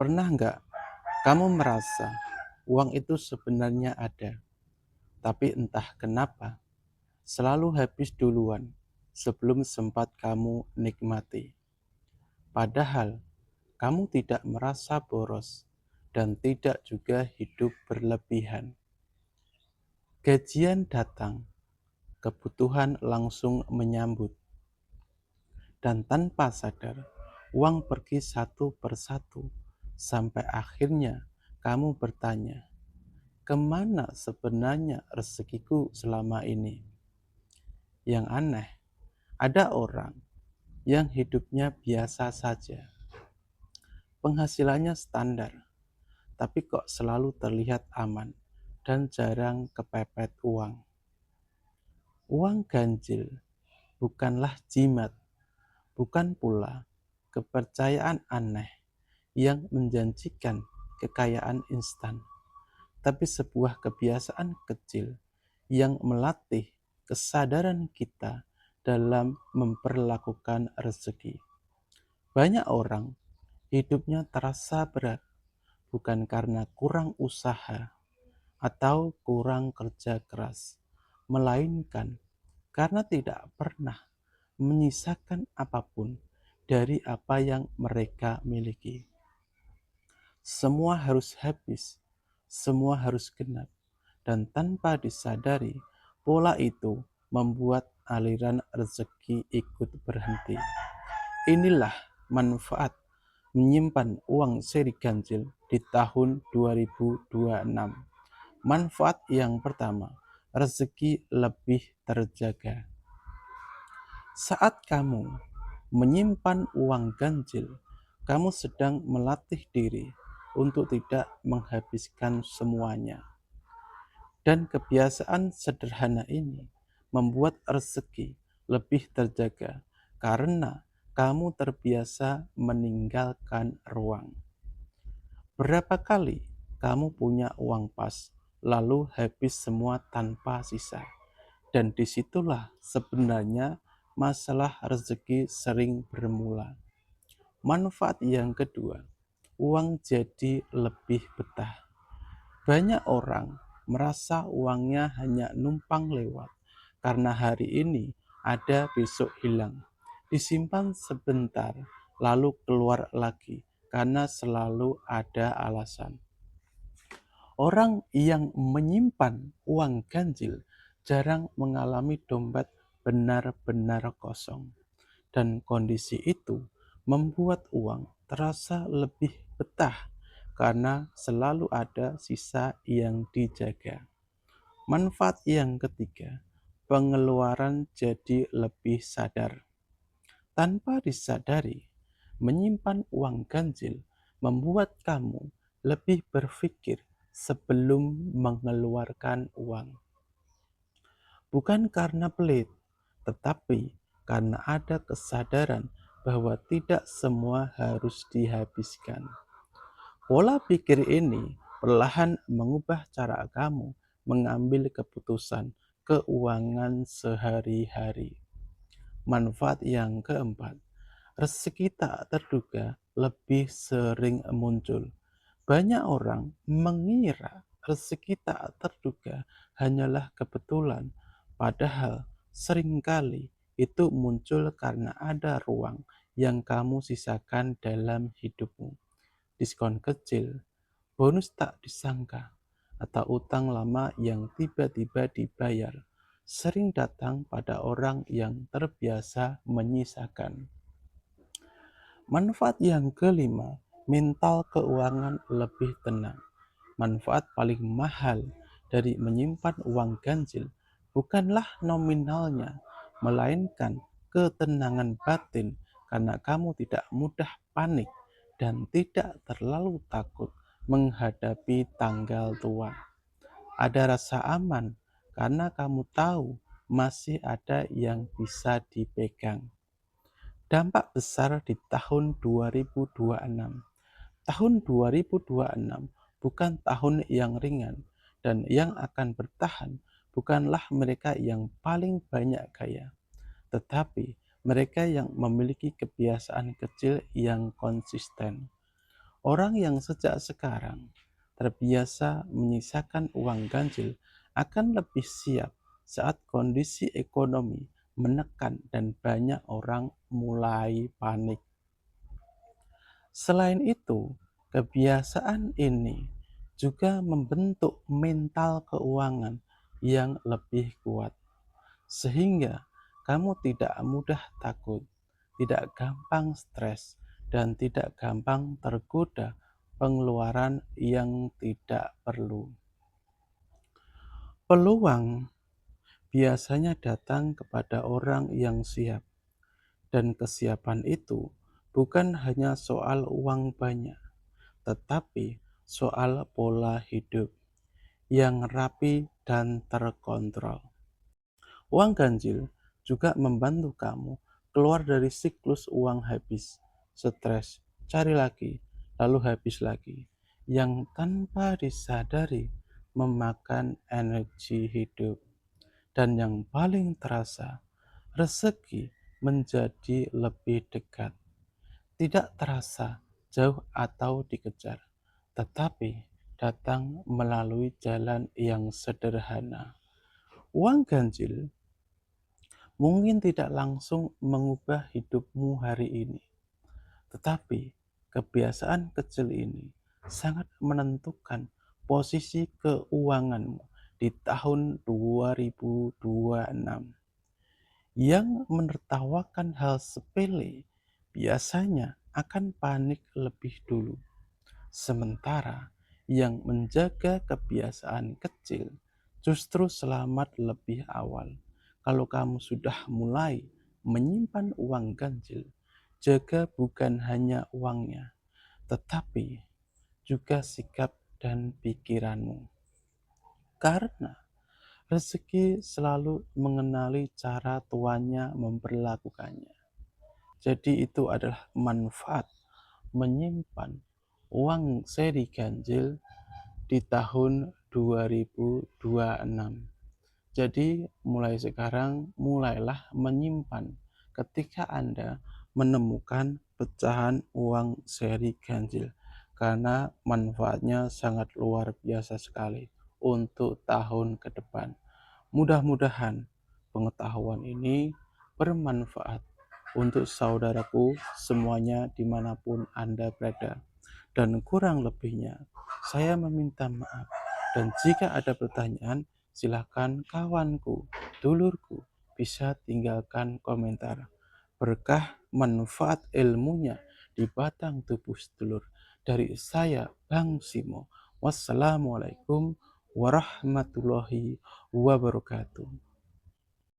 Pernah nggak kamu merasa uang itu sebenarnya ada, tapi entah kenapa selalu habis duluan sebelum sempat kamu nikmati. Padahal kamu tidak merasa boros dan tidak juga hidup berlebihan. Gajian datang, kebutuhan langsung menyambut, dan tanpa sadar uang pergi satu persatu sampai akhirnya kamu bertanya, kemana sebenarnya rezekiku selama ini? Yang aneh, ada orang yang hidupnya biasa saja, penghasilannya standar, tapi kok selalu terlihat aman dan jarang kepepet uang. Uang ganjil bukanlah jimat, bukan pula kepercayaan aneh yang menjanjikan kekayaan instan, tapi sebuah kebiasaan kecil yang melatih kesadaran kita dalam memperlakukan rezeki. Banyak orang hidupnya terasa berat bukan karena kurang usaha atau kurang kerja keras, melainkan karena tidak pernah menyisakan apapun dari apa yang mereka miliki. Semua harus habis, semua harus genap, dan tanpa disadari, pola itu membuat aliran rezeki ikut berhenti. Inilah manfaat menyimpan uang seri ganjil di tahun 2026. Manfaat yang pertama, rezeki lebih terjaga. Saat kamu menyimpan uang ganjil, kamu sedang melatih diri untuk tidak menghabiskan semuanya. Dan kebiasaan sederhana ini membuat rezeki lebih terjaga karena kamu terbiasa meninggalkan ruang. Berapa kali kamu punya uang pas, lalu habis semua tanpa sisa? Dan disitulah sebenarnya masalah rezeki sering bermula. Manfaat yang kedua, uang jadi lebih betah. Banyak orang merasa uangnya hanya numpang lewat karena hari ini ada besok hilang. Disimpan sebentar lalu keluar lagi karena selalu ada alasan. Orang yang menyimpan uang ganjil jarang mengalami dompet benar-benar kosong. Dan kondisi itu membuat uang terasa lebih betah karena selalu ada sisa yang dijaga. Manfaat yang ketiga, pengeluaran jadi lebih sadar. Tanpa disadari, menyimpan uang ganjil membuat kamu lebih berpikir sebelum mengeluarkan uang. Bukan karena pelit, tetapi karena ada kesadaran bahwa tidak semua harus dihabiskan. Pola pikir ini perlahan mengubah cara kamu mengambil keputusan keuangan sehari-hari. Manfaat yang keempat, rezeki tak terduga lebih sering muncul. Banyak orang mengira rezeki tak terduga hanyalah kebetulan, padahal seringkali itu muncul karena ada ruang yang kamu sisakan dalam hidupmu. Diskon kecil, bonus tak disangka, atau utang lama yang tiba-tiba dibayar sering datang pada orang yang terbiasa menyisakan. Manfaat yang kelima, mental keuangan lebih tenang. Manfaat paling mahal dari menyimpan uang ganjil bukanlah nominalnya, melainkan ketenangan batin karena kamu tidak mudah panik dan tidak terlalu takut menghadapi tanggal tua. Ada rasa aman karena kamu tahu masih ada yang bisa dipegang. Dampak besar di tahun 2026. Tahun 2026 bukan tahun yang ringan, dan yang akan bertahan bukanlah mereka yang paling banyak kaya, tetapi mereka yang memiliki kebiasaan kecil yang konsisten. Orang yang sejak sekarang terbiasa menyisakan uang ganjil akan lebih siap saat kondisi ekonomi menekan dan banyak orang mulai panik. Selain itu, kebiasaan ini juga membentuk mental keuangan yang lebih kuat, sehingga kamu tidak mudah takut, tidak gampang stres, dan tidak gampang tergoda pengeluaran yang tidak perlu. Peluang biasanya datang kepada orang yang siap, dan kesiapan itu bukan hanya soal uang banyak, tetapi soal pola hidup yang rapi dan terkontrol. Uang ganjil juga membantu kamu keluar dari siklus uang habis, stres, cari lagi, lalu habis lagi, yang tanpa disadari memakan energi hidup. Dan yang paling terasa, rezeki menjadi lebih dekat. Tidak terasa jauh atau dikejar, tetapi datang melalui jalan yang sederhana. Uang ganjil mungkin tidak langsung mengubah hidupmu hari ini, tetapi kebiasaan kecil ini sangat menentukan posisi keuanganmu di tahun 2026. Yang menertawakan hal sepele biasanya akan panik lebih dulu, sementara yang menjaga kebiasaan kecil justru selamat lebih awal. Kalau kamu sudah mulai menyimpan uang ganjil, jaga bukan hanya uangnya, tetapi juga sikap dan pikiranmu. Karena rezeki selalu mengenali cara tuannya memperlakukannya. Jadi itu adalah manfaat menyimpan uang seri ganjil di tahun 2026. Jadi mulai sekarang mulailah menyimpan ketika Anda menemukan pecahan uang seri ganjil, karena manfaatnya sangat luar biasa sekali untuk tahun ke depan. Mudah-mudahan pengetahuan ini bermanfaat untuk saudaraku semuanya dimanapun Anda berada. Dan kurang lebihnya, saya meminta maaf. Dan jika ada pertanyaan, silakan kawanku, dulurku, bisa tinggalkan komentar. Berkah manfaat ilmunya di batang tubuh sedulur. Dari saya, Bang Simo. Wassalamualaikum warahmatullahi wabarakatuh.